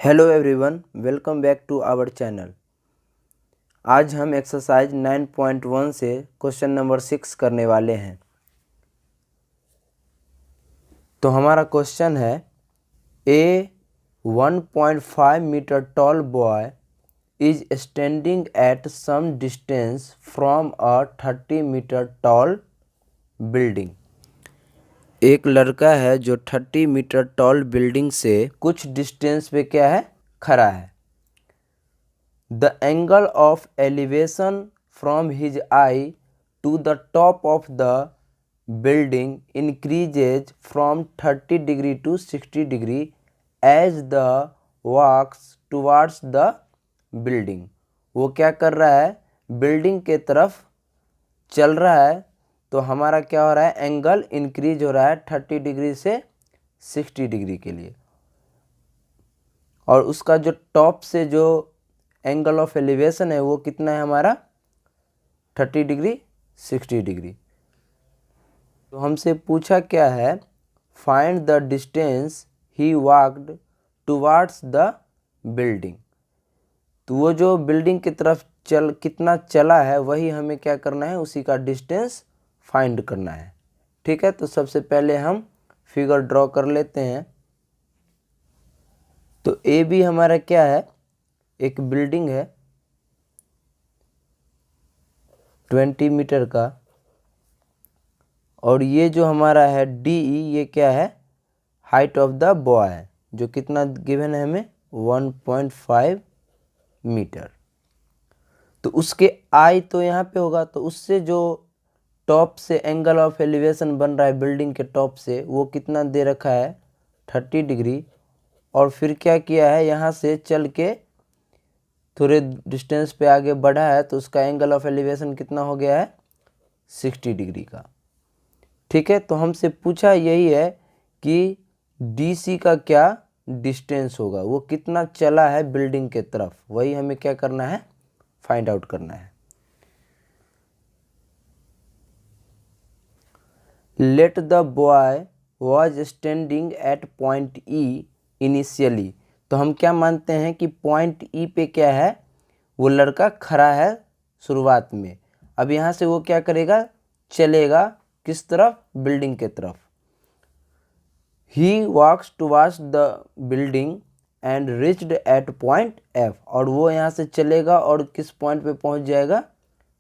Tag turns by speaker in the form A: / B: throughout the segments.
A: Hello everyone, welcome back to our channel. आज हम exercise 9.1 से क्वेश्चन नंबर 6 करने वाले हैं। तो हमारा क्वेश्चन है, a 1.5 metre tall boy is standing at some distance from a 30 metre tall building. एक लड़का है जो 30 मीटर टॉल बिल्डिंग से कुछ डिस्टेंस पे क्या है, खड़ा है। The angle of elevation from his eye to the top of the building increases from 30 degree to 60 degree as the walks towards the building। वो क्या कर रहा है, बिल्डिंग के तरफ चल रहा है। तो हमारा क्या हो रहा है, एंगल इंक्रीज हो रहा है 30 डिग्री से 60 डिग्री के लिए। और उसका जो टॉप से जो एंगल ऑफ एलिवेशन है वो कितना है हमारा, 30 डिग्री 60 डिग्री। तो हमसे पूछा क्या है, find the distance he walked towards the building. तो वो जो बिल्डिंग की तरफ कितना चला है वही हमें क्या करना है, उसी का डिस्टेंस फाइंड करना है। ठीक है, तो सबसे पहले हम फिगर ड्रॉ कर लेते हैं। तो ए बी हमारा क्या है, एक बिल्डिंग है 20 मीटर का, और ये जो हमारा है डी ई, ये क्या है, हाइट ऑफ द बॉय है, जो कितना गिवन है हमें, 1.5 मीटर। तो उसके आई तो यहाँ पे होगा, तो उससे जो टॉप से एंगल ऑफ एलिवेशन बन रहा है बिल्डिंग के टॉप से, वो कितना दे रखा है, 30 डिग्री। और फिर क्या किया है, यहाँ से चल के थोड़े डिस्टेंस पे आगे बढ़ा है, तो उसका एंगल ऑफ एलिवेशन कितना हो गया है, 60 डिग्री का। ठीक है, तो हमसे पूछा यही है कि DC का क्या डिस्टेंस होगा, वो कितना चला है बिल्डिंग के तरफ, वही हमें क्या करना है, फाइंड आउट करना है। Let the boy was standing at point E initially. तो हम क्या मानते हैं कि पॉइंट ई पे क्या है, वो लड़का खड़ा है शुरुआत में। अब यहाँ से वो क्या करेगा, चलेगा किस तरफ, बिल्डिंग के तरफ। He walks towards the building and reached at point F. और वो यहाँ से चलेगा और किस पॉइंट पे पहुँच जाएगा,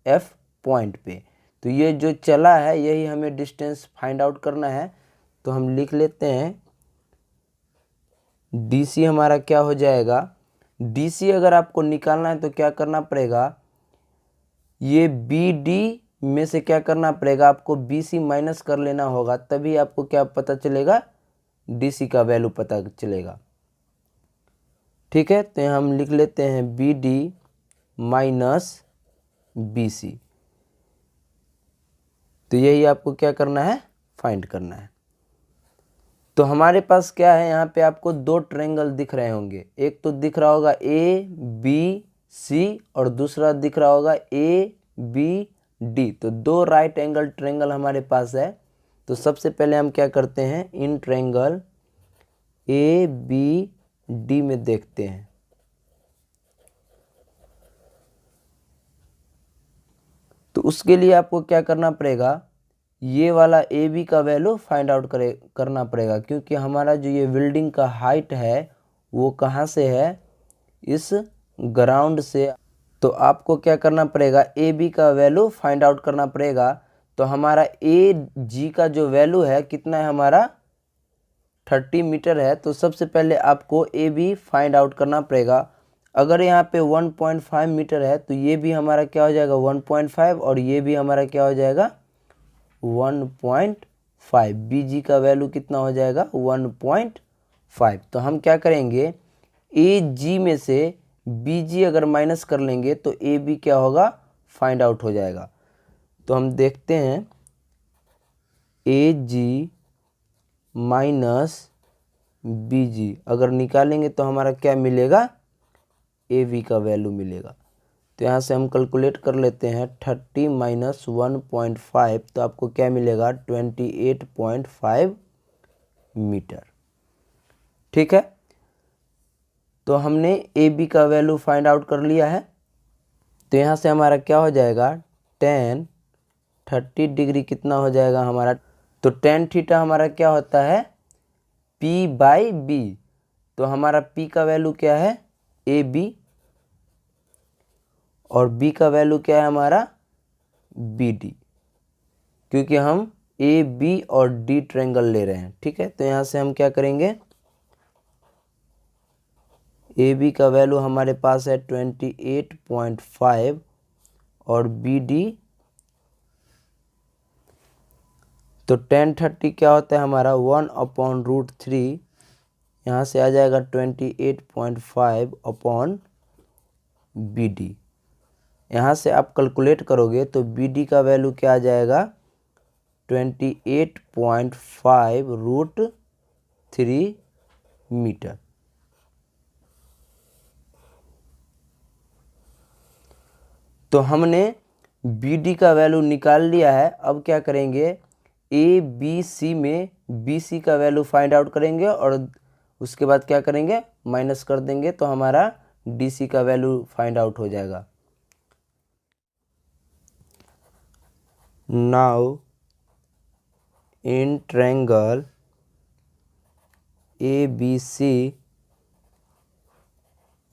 A: एफ पॉइंट पे। तो ये जो चला है यही हमें डिस्टेंस फाइंड आउट करना है। तो हम लिख लेते हैं, DC हमारा क्या हो जाएगा, DC अगर आपको निकालना है तो क्या करना पड़ेगा, ये BD में से क्या करना पड़ेगा, आपको BC माइनस कर लेना होगा, तभी आपको क्या पता चलेगा, DC का वैल्यू पता चलेगा। ठीक है, तो हम लिख लेते हैं BD माइनस BC। तो यही आपको क्या करना है, फाइंड करना है। तो हमारे पास क्या है, यहाँ पे आपको दो ट्रायंगल दिख रहे होंगे। एक तो दिख रहा होगा ABC और दूसरा दिख रहा होगा ABD। तो दो राइट एंगल ट्रायंगल हमारे पास है। तो सबसे पहले हम क्या करते हैं, इन ट्रायंगल ABD में देखते हैं। तो उसके लिए आपको क्या करना पड़ेगा, ये वाला AB का वैल्यू फाइंड आउट करना पड़ेगा, क्योंकि हमारा जो ये बिल्डिंग का हाइट है वो कहाँ से है, इस ग्राउंड से। तो आपको क्या करना पड़ेगा, AB का वैल्यू फाइंड आउट करना पड़ेगा। तो हमारा AG का जो वैल्यू है कितना है हमारा, 30 मीटर है। तो सबसे पहले आपको AB फाइंड आउट करना पड़ेगा। अगर यहाँ पे 1.5 मीटर है तो ये भी हमारा क्या हो जाएगा, 1.5, और ये भी हमारा क्या हो जाएगा, 1.5। BG का वैल्यू कितना हो जाएगा, 1.5। तो हम क्या करेंगे, AG में से BG अगर माइनस कर लेंगे तो AB क्या होगा, फाइंड आउट हो जाएगा। तो हम देखते हैं, AG माइनस BG अगर निकालेंगे तो हमारा क्या मिलेगा, AB का वैल्यू मिलेगा। तो यहाँ से हम कैलकुलेट कर लेते हैं, 30 माइनस 1.5, तो आपको क्या मिलेगा, 28.5 मीटर। ठीक है, तो हमने ए बी का वैल्यू फाइंड आउट कर लिया है। तो यहाँ से हमारा क्या हो जाएगा, टेन 30 डिग्री कितना हो जाएगा हमारा, तो टेन थीटा हमारा क्या होता है, पी बाई बी। तो हमारा पी का वैल्यू क्या है, ए बी, और बी का वैल्यू क्या है हमारा, बी डी, क्योंकि हम ए बी और डी ट्रायंगल ले रहे हैं। ठीक है, तो यहाँ से हम क्या करेंगे, ए बी का वैल्यू हमारे पास है 28.5 और बी डी, तो 1030 क्या होता है हमारा 1/√3, यहाँ से आ जाएगा 28.5 अपॉन बी डी। यहाँ से आप कैलकुलेट करोगे तो बी डी का वैल्यू क्या आ जाएगा, 28.5√3 मीटर। तो हमने बी डी का वैल्यू निकाल लिया है। अब क्या करेंगे, ए बी सी में बी सी का वैल्यू फाइंड आउट करेंगे और उसके बाद क्या करेंगे, माइनस कर देंगे, तो हमारा डी सी का वैल्यू फाइंड आउट हो जाएगा। Now in triangle A B C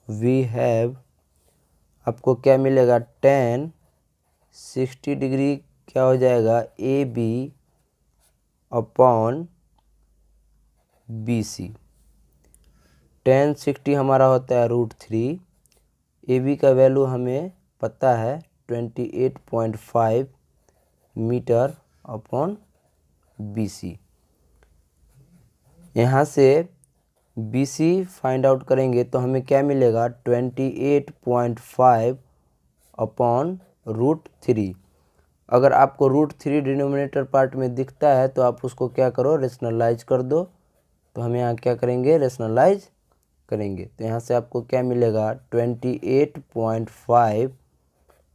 A: we have, आपको क्या मिलेगा, 60 डिग्री क्या हो जाएगा, A B upon B C. 60 हमारा होता है √3, ए बी का वैल्यू हमें पता है 28.5 मीटर अपॉन बी सी। यहाँ से बी सी फाइंड आउट करेंगे तो हमें क्या मिलेगा, 28.5 अपॉन √3। अगर आपको √3 डिनोमिनेटर पार्ट में दिखता है तो आप उसको क्या करो, रेशनलाइज कर दो। तो हम यहाँ क्या करेंगे, रेशनलाइज करेंगे। तो यहाँ से आपको क्या मिलेगा, 28.5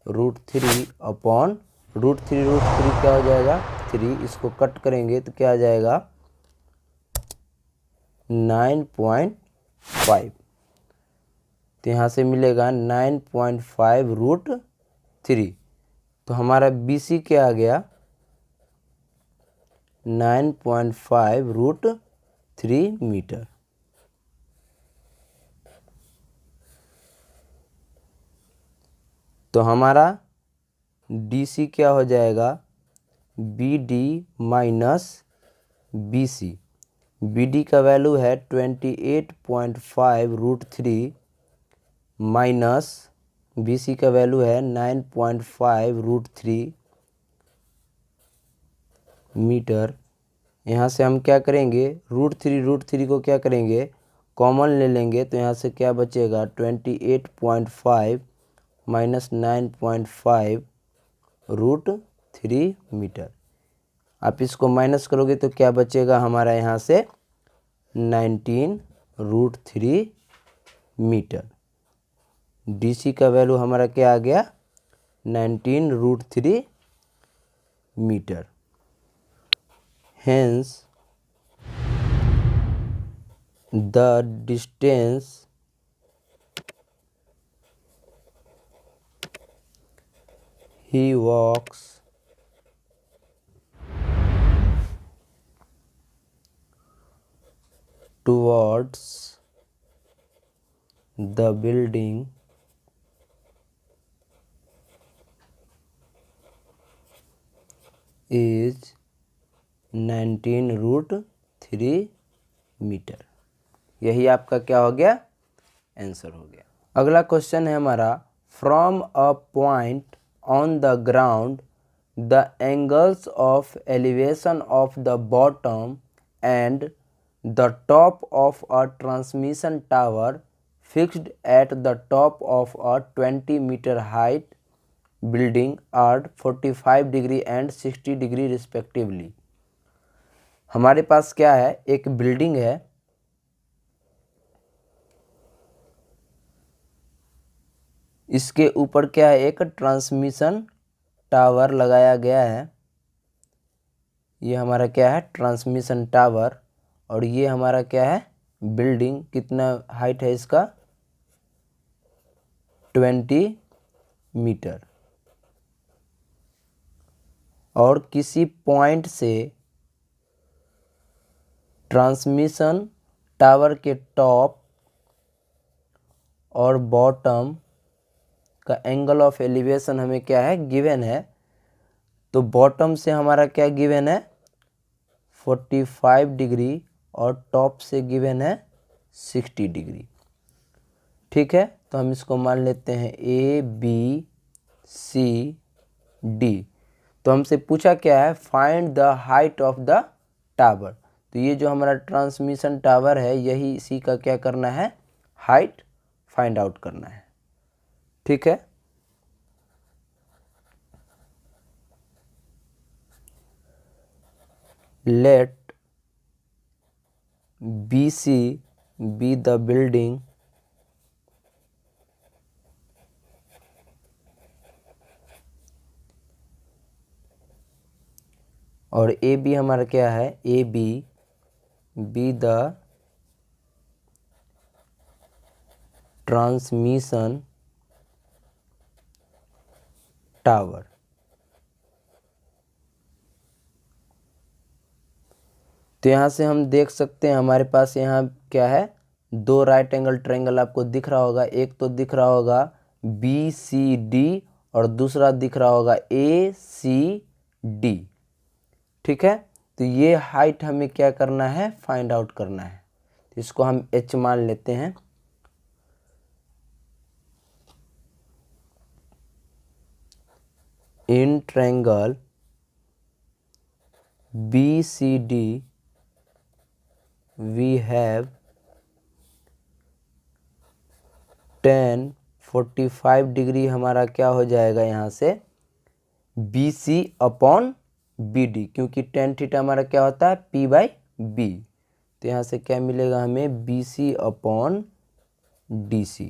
A: √3 अपॉन √3 क्या हो जाएगा, 3, इसको कट करेंगे तो क्या आ जाएगा, 9.5। तो यहाँ से मिलेगा 9.5 √3। तो हमारा बी सी क्या आ गया, 9.5 √3 मीटर। तो हमारा डी सी क्या हो जाएगा, B D minus B C. B D का वैल्यू है 28.5 √3 माइनस बी सी का वैल्यू है 9.5 √3 मीटर। यहाँ से हम क्या करेंगे, √3 को क्या करेंगे, कॉमन ले लेंगे। तो यहाँ से क्या बचेगा, 28.5 माइनस 9.5 √3 मीटर। आप इसको माइनस करोगे तो क्या बचेगा हमारा, यहाँ से 19 √3 मीटर। डीसी का वैल्यू हमारा क्या आ गया, 19 √3 metre. Hence the distance he walks towards the building is 19 √3 मीटर। यही आपका क्या हो गया, आंसर हो गया। अगला क्वेश्चन है हमारा, from a point on the ground the angles of elevation of the bottom and the top of a transmission tower fixed at the top of a 20 metre height building are 45 degree and 60 degree respectively. हमारे पास क्या है, एक building है, इसके ऊपर क्या है, एक ट्रांसमिशन टावर लगाया गया है। ये हमारा क्या है, ट्रांसमिशन टावर, और ये हमारा क्या है, बिल्डिंग। कितना हाइट है इसका, 20 मीटर और किसी पॉइंट से ट्रांसमिशन टावर के टॉप और बॉटम का एंगल ऑफ एलिवेशन हमें क्या है, गिवन है। तो बॉटम से हमारा क्या गिवन है, 45 डिग्री और टॉप से गिवन है 60 डिग्री। ठीक है, तो हम इसको मान लेते हैं ABCD। तो हमसे पूछा क्या है, find the height of the tower. तो ये जो हमारा ट्रांसमिशन टावर है, यही इसी का क्या करना है, हाइट फाइंड आउट करना है। ठीक है, late BC be the building और AB हमारा क्या है, AB be the transmission tower. तो यहाँ से हम देख सकते हैं हमारे पास यहाँ क्या है, दो राइट एंगल ट्रायंगल आपको दिख रहा होगा। एक तो दिख रहा होगा BCD और दूसरा दिख रहा होगा ACD। ठीक है, तो ये हाइट हमें क्या करना है, फाइंड आउट करना है। तो इसको हम H मान लेते हैं। In triangle BCD we have tan 45 degree हमारा क्या हो जाएगा यहाँ से BC अपॉन BD, क्योंकि tan थीटा हमारा क्या होता है P/B। तो यहाँ से क्या मिलेगा हमें, BC अपॉन DC।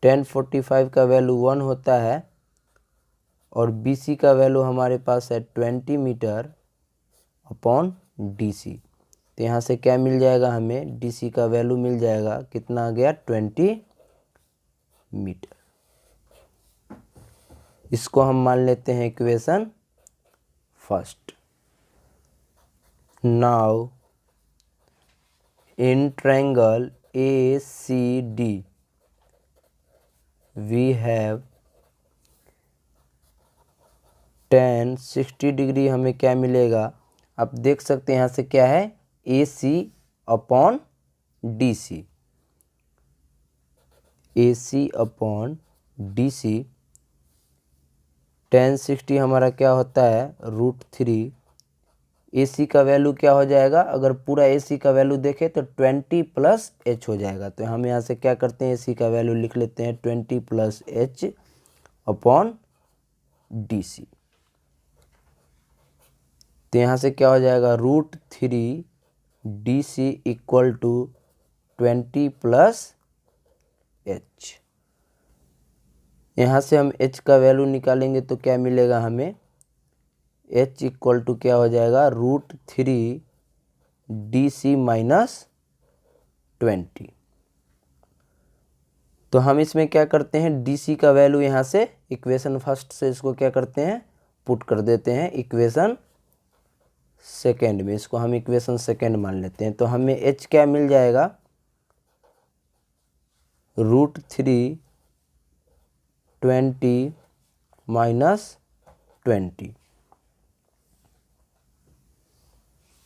A: tan 45 का वैल्यू 1 होता है और BC का वैल्यू हमारे पास है 20 मीटर अपॉन DC। तो यहाँ से क्या मिल जाएगा हमें, DC का वैल्यू मिल जाएगा, कितना आ गया, 20 मीटर। इसको हम मान लेते हैं equation first. Now in triangle ACD we have tan 60 degree हमें क्या मिलेगा, आप देख सकते हैं यहाँ से क्या है, AC upon DC। AC upon DC, tan 60 हमारा क्या होता है, √3। AC का वैल्यू क्या हो जाएगा, अगर पूरा AC का वैल्यू देखें तो 20 + H हो जाएगा। तो हम यहाँ से क्या करते हैं, AC का वैल्यू लिख लेते हैं 20 + H अपॉन DC। तो यहाँ से क्या हो जाएगा, √3 DC इक्वल टू 20 + H। यहाँ से हम H का वैल्यू निकालेंगे तो क्या मिलेगा हमें, H इक्वल टू क्या हो जाएगा, √3 DC - 20। तो हम इसमें क्या करते हैं, DC का वैल्यू यहाँ से इक्वेशन फर्स्ट से इसको क्या करते हैं, पुट कर देते हैं इक्वेशन सेकेंड में। इसको हम इक्वेशन सेकेंड मान लेते हैं। तो हमें H क्या मिल जाएगा, √3 20 - 20।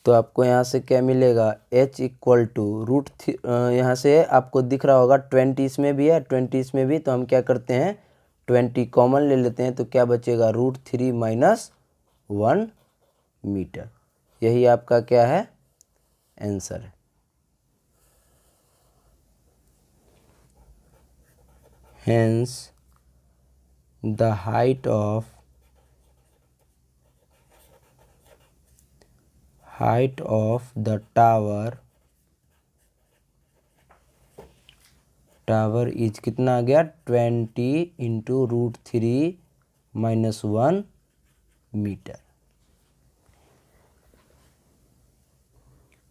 A: तो आपको यहाँ से क्या मिलेगा, H इक्वल टू यहाँ से आपको दिख रहा होगा 20 इसमें भी है 20 इसमें भी। तो हम क्या करते हैं, 20 कॉमन ले लेते हैं तो क्या बचेगा, √3 - 1 मीटर। यही आपका क्या है, आंसर है। Hence the height of the tower is कितना आ गया, 20 × √3 - 1 मीटर।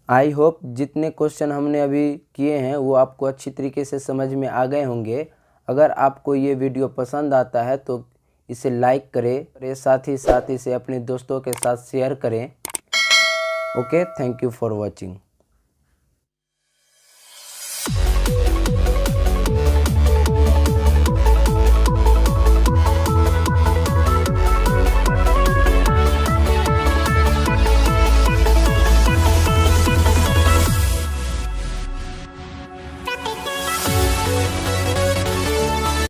A: आई होप जितने क्वेश्चन हमने अभी किए हैं वो आपको अच्छी तरीके से समझ में आ गए होंगे। अगर आपको ये वीडियो पसंद आता है तो इसे लाइक करें, साथ ही इसे अपने दोस्तों के साथ शेयर करें। Okay, thank you for watching.